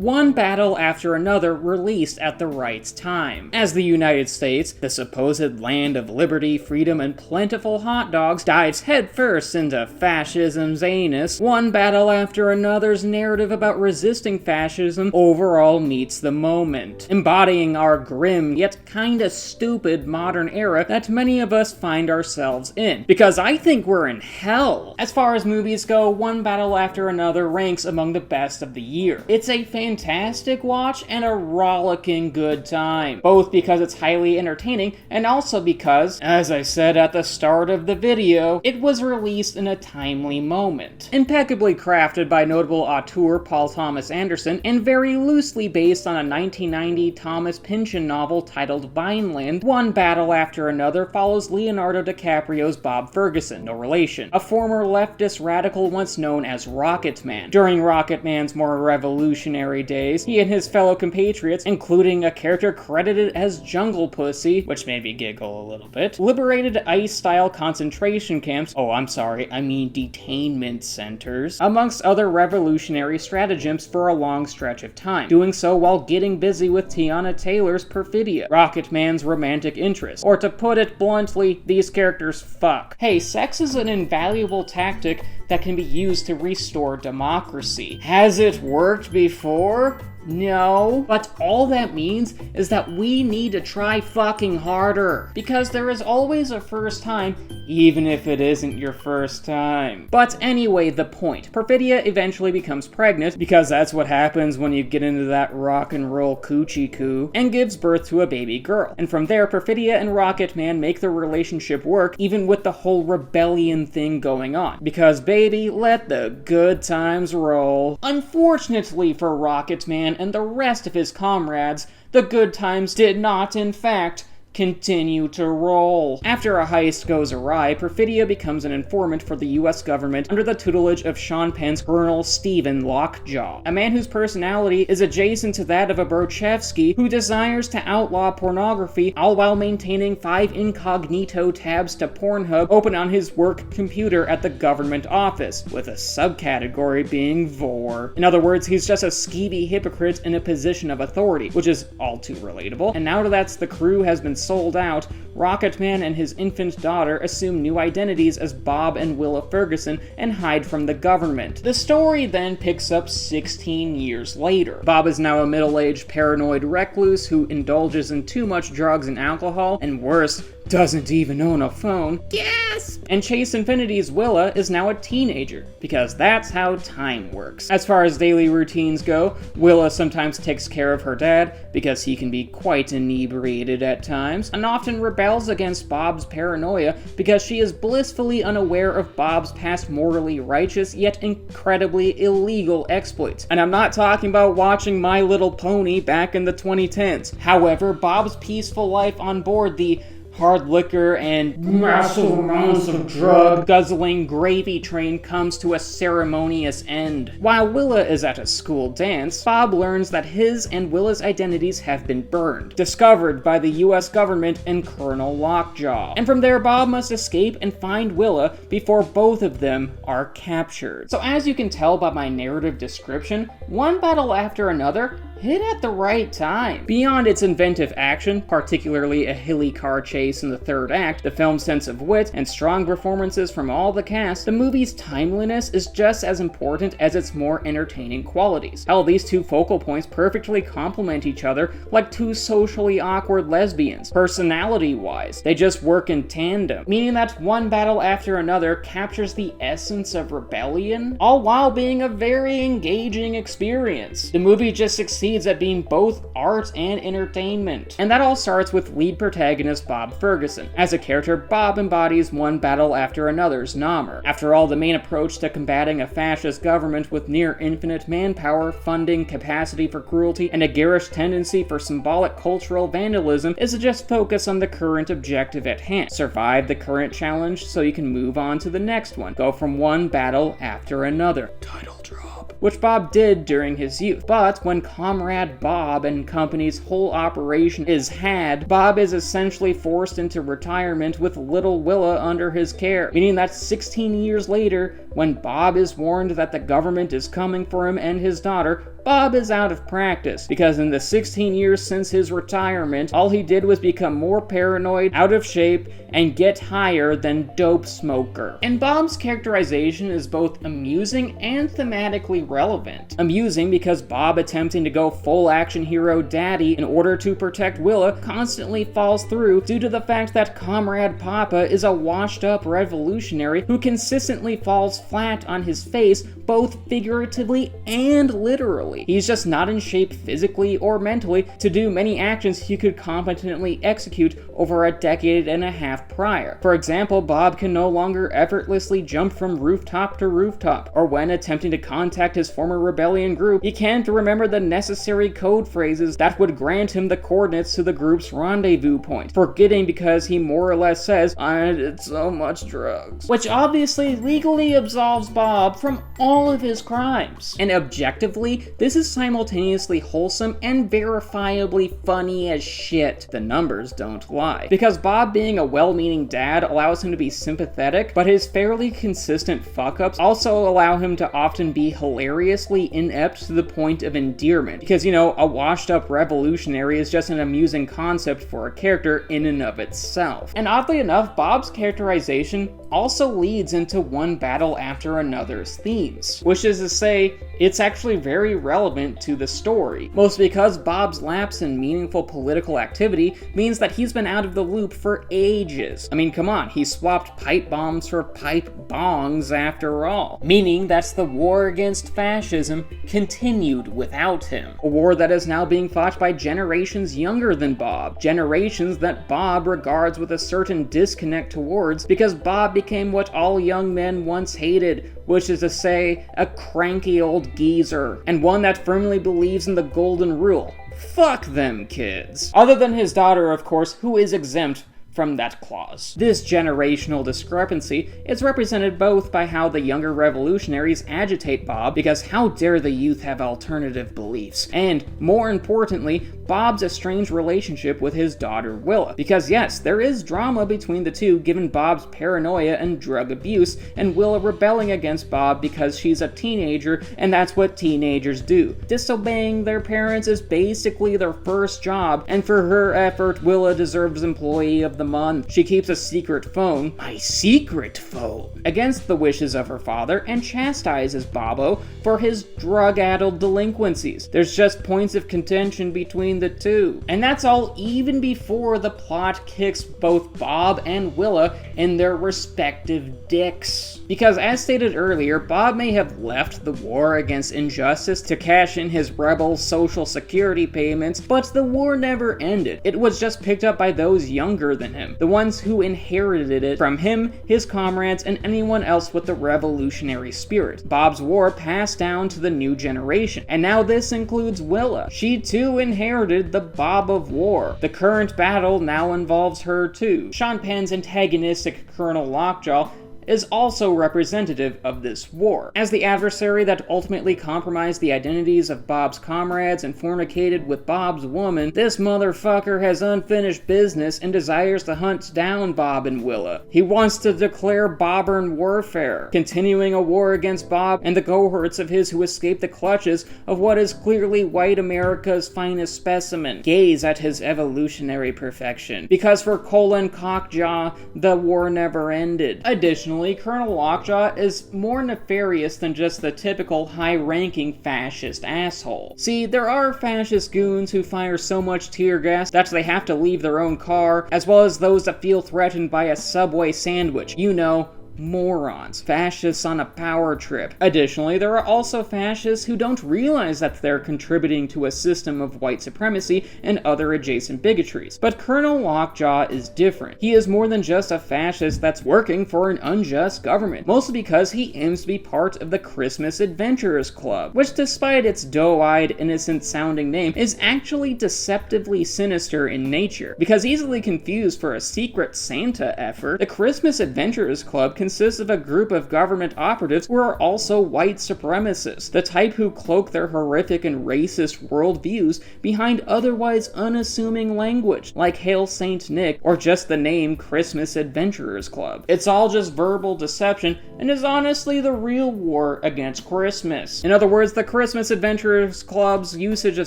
one battle after another released at the right time. As the United States, the supposed land of liberty, freedom, and plentiful hot dogs, dives headfirst into fascism's anus, one battle after another's narrative about resisting fascism overall meets the moment, embodying our grim yet kinda stupid modern era that many of us find ourselves in. Because I think we're in hell. As far as movies go, One Battle After Another ranks among the best of the year. It's a fantastic watch and a rollicking good time, both because it's highly entertaining and also because, as I said at the start of the video, it was released in a timely moment. Impeccably crafted by notable auteur Paul Thomas Anderson and very loosely based on a 1990 Thomas Pynchon novel titled Vineland, One Battle After Another follows Leonardo DiCaprio's Bob Ferguson, no relation, a former leftist radical once known as Rocket Man. During Rocket Man's more revolutionary days, he and his fellow compatriots, including a character credited as Jungle Pussy, which made me giggle a little bit, liberated ICE-style concentration camps, I mean detainment centers, amongst other revolutionary stratagems for a long stretch of time, doing so while getting busy with Tiana Taylor's Perfidia, Rocket Man's romantic interest. Or to put it bluntly, these characters fuck. Hey, sex is an invaluable tactic that can be used to restore democracy. Has it worked before? No. But all that means is that we need to try fucking harder. Because there is always a first time, even if it isn't your first time. But anyway, the point. Perfidia eventually becomes pregnant, because that's what happens when you get into that rock and roll coochie coo, and gives birth to a baby girl. And from there, Perfidia and Rocket Man make the relationship work, even with the whole rebellion thing going on. Because baby, let the good times roll. Unfortunately for Rocket Man and the rest of his comrades, the good times did not, in fact, continue to roll. After a heist goes awry, Perfidia becomes an informant for the US government under the tutelage of Sean Penn's Colonel Stephen Lockjaw, a man whose personality is adjacent to that of a Brochevsky who desires to outlaw pornography, all while maintaining 5 incognito tabs to Pornhub open on his work computer at the government office, with a subcategory being vor. In other words, he's just a skeevy hypocrite in a position of authority, which is all too relatable. And now that the crew has been sold out, Rocket Man and his infant daughter assume new identities as Bob and Willa Ferguson and hide from the government. The story then picks up 16 years later. Bob is now a middle-aged paranoid recluse who indulges in too much drugs and alcohol, and worse, doesn't even own a phone. Yes! And Chase Infinity's Willa is now a teenager, because that's how time works. As far as daily routines go, Willa sometimes takes care of her dad, because he can be quite inebriated at times, and often rebels against Bob's paranoia because she is blissfully unaware of Bob's past morally righteous yet incredibly illegal exploits. And I'm not talking about watching My Little Pony back in the 2010s. However, Bob's peaceful life on board the hard liquor and massive amounts of drug guzzling gravy train comes to a ceremonious end. While Willa is at a school dance, Bob learns that his and Willa's identities have been burned, discovered by the US government and Colonel Lockjaw. And from there, Bob must escape and find Willa before both of them are captured. So as you can tell by my narrative description, One Battle After Another hit at the right time. Beyond its inventive action, particularly a hilly car chase in the third act, the film's sense of wit, and strong performances from all the cast, the movie's timeliness is just as important as its more entertaining qualities. Hell, these two focal points perfectly complement each other like two socially awkward lesbians. Personality-wise, they just work in tandem, meaning that One Battle After Another captures the essence of rebellion, all while being a very engaging experience. The movie just succeeds at being both art and entertainment. And that all starts with lead protagonist Bob Ferguson. As a character, Bob embodies One Battle After Another's Namer. After all, the main approach to combating a fascist government with near infinite manpower, funding, capacity for cruelty, and a garish tendency for symbolic cultural vandalism is to just focus on the current objective at hand. Survive the current challenge so you can move on to the next one. Go from one battle after another. Title drop. which Bob did during his youth. But when Comrade Bob and company's whole operation is had, Bob is essentially forced into retirement with little Willa under his care, meaning that 16 years later, when Bob is warned that the government is coming for him and his daughter, Bob is out of practice, because in the 16 years since his retirement, all he did was become more paranoid, out of shape, and get higher than dope smoker. And Bob's characterization is both amusing and thematically relevant. Amusing because Bob, attempting to go full action hero daddy in order to protect Willa, constantly falls through due to the fact that Comrade Papa is a washed up revolutionary who consistently falls flat on his face, both figuratively and literally. He's just not in shape physically or mentally to do many actions he could competently execute over a decade and a half prior. For example, Bob can no longer effortlessly jump from rooftop to rooftop, or when attempting to contact his former rebellion group, he can't remember the necessary code phrases that would grant him the coordinates to the group's rendezvous point, forgetting because he more or less says, "I did so much drugs," which obviously legally absolves Bob from all of his crimes. And objectively, this is simultaneously wholesome and verifiably funny as shit. The numbers don't lie. Because Bob, being a well-meaning dad, allows him to be sympathetic, but his fairly consistent fuck-ups also allow him to often be hilariously inept to the point of endearment. Because, you know, a washed-up revolutionary is just an amusing concept for a character in and of itself. And oddly enough, Bob's characterization also leads into one battle after another's themes, which is to say, it's actually very relevant to the story, mostly because Bob's lapse in meaningful political activity means that he's been out of the loop for ages. I mean, come on, he swapped pipe bombs for pipe bongs after all, meaning that the war against fascism continued without him. A war that is now being fought by generations younger than Bob, generations that Bob regards with a certain disconnect towards because Bob became what all young men once hated, which is to say, a cranky old geezer, and one that firmly believes in the golden rule. Fuck them kids. Other than his daughter, of course, who is exempt from that clause. This generational discrepancy is represented both by how the younger revolutionaries agitate Bob, because how dare the youth have alternative beliefs, and, more importantly, Bob's estranged relationship with his daughter Willa, because yes, there is drama between the two given Bob's paranoia and drug abuse, and Willa rebelling against Bob because she's a teenager and that's what teenagers do. Disobeying their parents is basically their first job, and for her effort, Willa deserves Employee of the Month. She keeps a secret phone, my secret phone, against the wishes of her father and chastises Bobo for his drug-addled delinquencies. There's just points of contention between the two. And that's all even before the plot kicks both Bob and Willa in their respective dicks. Because as stated earlier, Bob may have left the war against injustice to cash in his rebel social security payments, but the war never ended. It was just picked up by those younger than him, the ones who inherited it from him, his comrades, and anyone else with the revolutionary spirit. Bob's war passed down to the new generation, and now this includes Willa. She too inherited the Bob of War. The current battle now involves her too. Sean Penn's antagonistic Colonel Lockjaw is also representative of this war. As the adversary that ultimately compromised the identities of Bob's comrades and fornicated with Bob's woman, this motherfucker has unfinished business and desires to hunt down Bob and Willa. He wants to declare Bobbern warfare, continuing a war against Bob and the cohorts of his who escaped the clutches of what is clearly white America's finest specimen. Gaze at his evolutionary perfection. Because for Colin Cockjaw, the war never ended. Additionally, Colonel Lockjaw is more nefarious than just the typical high-ranking fascist asshole. See, there are fascist goons who fire so much tear gas that they have to leave their own car, as well as those that feel threatened by a Subway sandwich. You know, morons. Fascists on a power trip. Additionally, there are also fascists who don't realize that they're contributing to a system of white supremacy and other adjacent bigotries. But Colonel Lockjaw is different. He is more than just a fascist that's working for an unjust government, mostly because he aims to be part of the Christmas Adventurers Club, which despite its doe-eyed, innocent-sounding name, is actually deceptively sinister in nature. Because easily confused for a secret Santa effort, the Christmas Adventurers Club consists of a group of government operatives who are also white supremacists, the type who cloak their horrific and racist worldviews behind otherwise unassuming language, like Hail Saint Nick or just the name Christmas Adventurers Club. It's all just verbal deception and is honestly the real war against Christmas. In other words, the Christmas Adventurers Club's usage of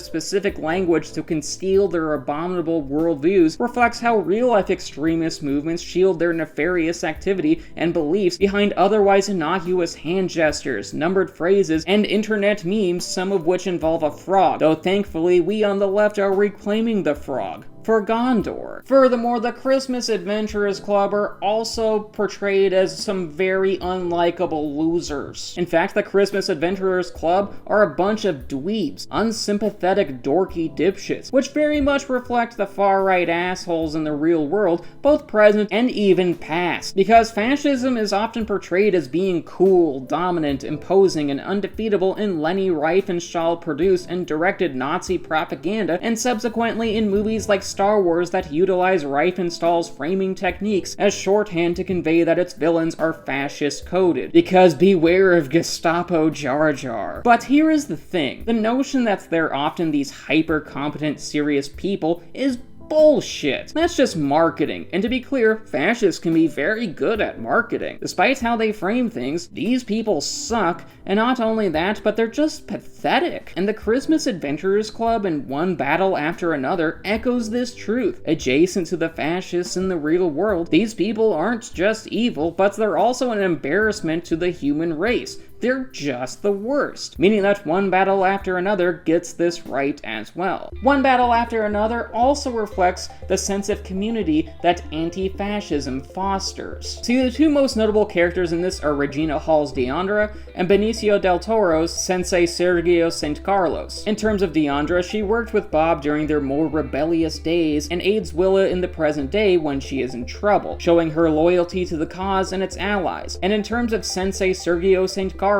specific language to conceal their abominable worldviews reflects how real-life extremist movements shield their nefarious activity and beliefs behind otherwise innocuous hand gestures, numbered phrases, and internet memes, some of which involve a frog, though thankfully we on the left are reclaiming the frog for Gondor. Furthermore, the Christmas Adventurers Club are also portrayed as some very unlikable losers. In fact, the Christmas Adventurers Club are a bunch of dweebs, unsympathetic dorky dipshits, which very much reflect the far-right assholes in the real world, both present and even past. Because fascism is often portrayed as being cool, dominant, imposing, and undefeatable in Leni Riefenstahl produced and directed Nazi propaganda, and subsequently in movies like Star Wars that utilize Riefenstahl's framing techniques as shorthand to convey that its villains are fascist-coded. Because beware of Gestapo Jar Jar. But here is the thing. The notion that they're often these hyper-competent, serious people is bullshit. That's just marketing. And to be clear, fascists can be very good at marketing. Despite how they frame things, these people suck, and not only that, but they're just pathetic. And the Christmas Adventurers Club in One Battle After Another echoes this truth. Adjacent to the fascists in the real world, these people aren't just evil, but they're also an embarrassment to the human race. They're just the worst, meaning that One Battle After Another gets this right as well. One Battle After Another also reflects the sense of community that anti-fascism fosters. See, the two most notable characters in this are Regina Hall's Deandra and Benicio del Toro's Sensei Sergio St. Carlos. In terms of Deandra, she worked with Bob during their more rebellious days and aids Willa in the present day when she is in trouble, showing her loyalty to the cause and its allies. And in terms of Sensei Sergio St. Carlos,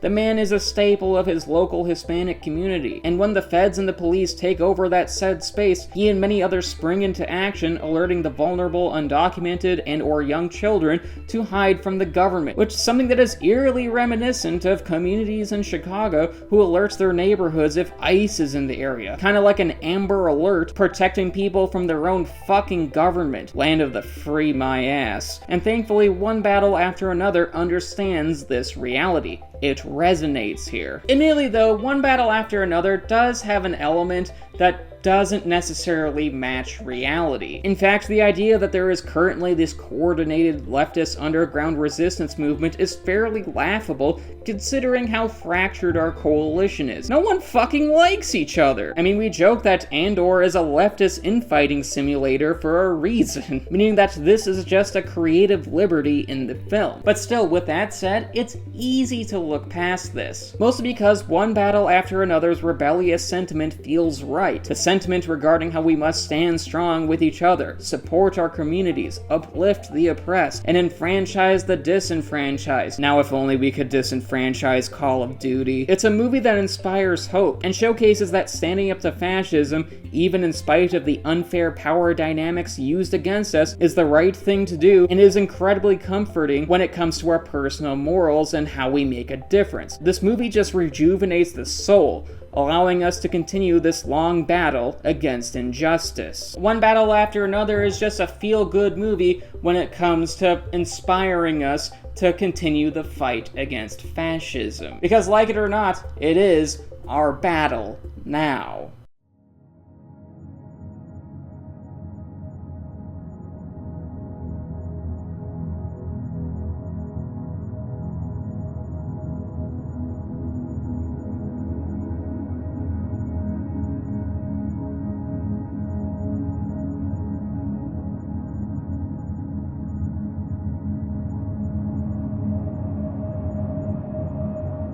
the man is a staple of his local Hispanic community, and when the feds and the police take over that said space, he and many others spring into action, alerting the vulnerable, undocumented, and or young children to hide from the government, which is something that is eerily reminiscent of communities in Chicago who alerts their neighborhoods if ICE is in the area. Kinda like an Amber Alert, protecting people from their own fucking government, land of the free my ass. And thankfully, One Battle After Another understands this reality. It resonates here. Admittedly though, One Battle After Another does have an element that doesn't necessarily match reality. In fact, the idea that there is currently this coordinated leftist underground resistance movement is fairly laughable considering how fractured our coalition is. No one fucking likes each other. I mean, we joke that Andor is a leftist infighting simulator for a reason, meaning that this is just a creative liberty in the film. But still, with that said, it's easy to look past this. Mostly because One Battle After Another's rebellious sentiment feels right. The sentiment regarding how we must stand strong with each other, support our communities, uplift the oppressed, and enfranchise the disenfranchised. Now if only we could disenfranchise Call of Duty. It's a movie that inspires hope, and showcases that standing up to fascism, even in spite of the unfair power dynamics used against us, is the right thing to do, and is incredibly comforting when it comes to our personal morals and how we make a difference. This movie just rejuvenates the soul, allowing us to continue this long battle against injustice. One Battle After Another is just a feel-good movie when it comes to inspiring us to continue the fight against fascism. Because like it or not, it is our battle now.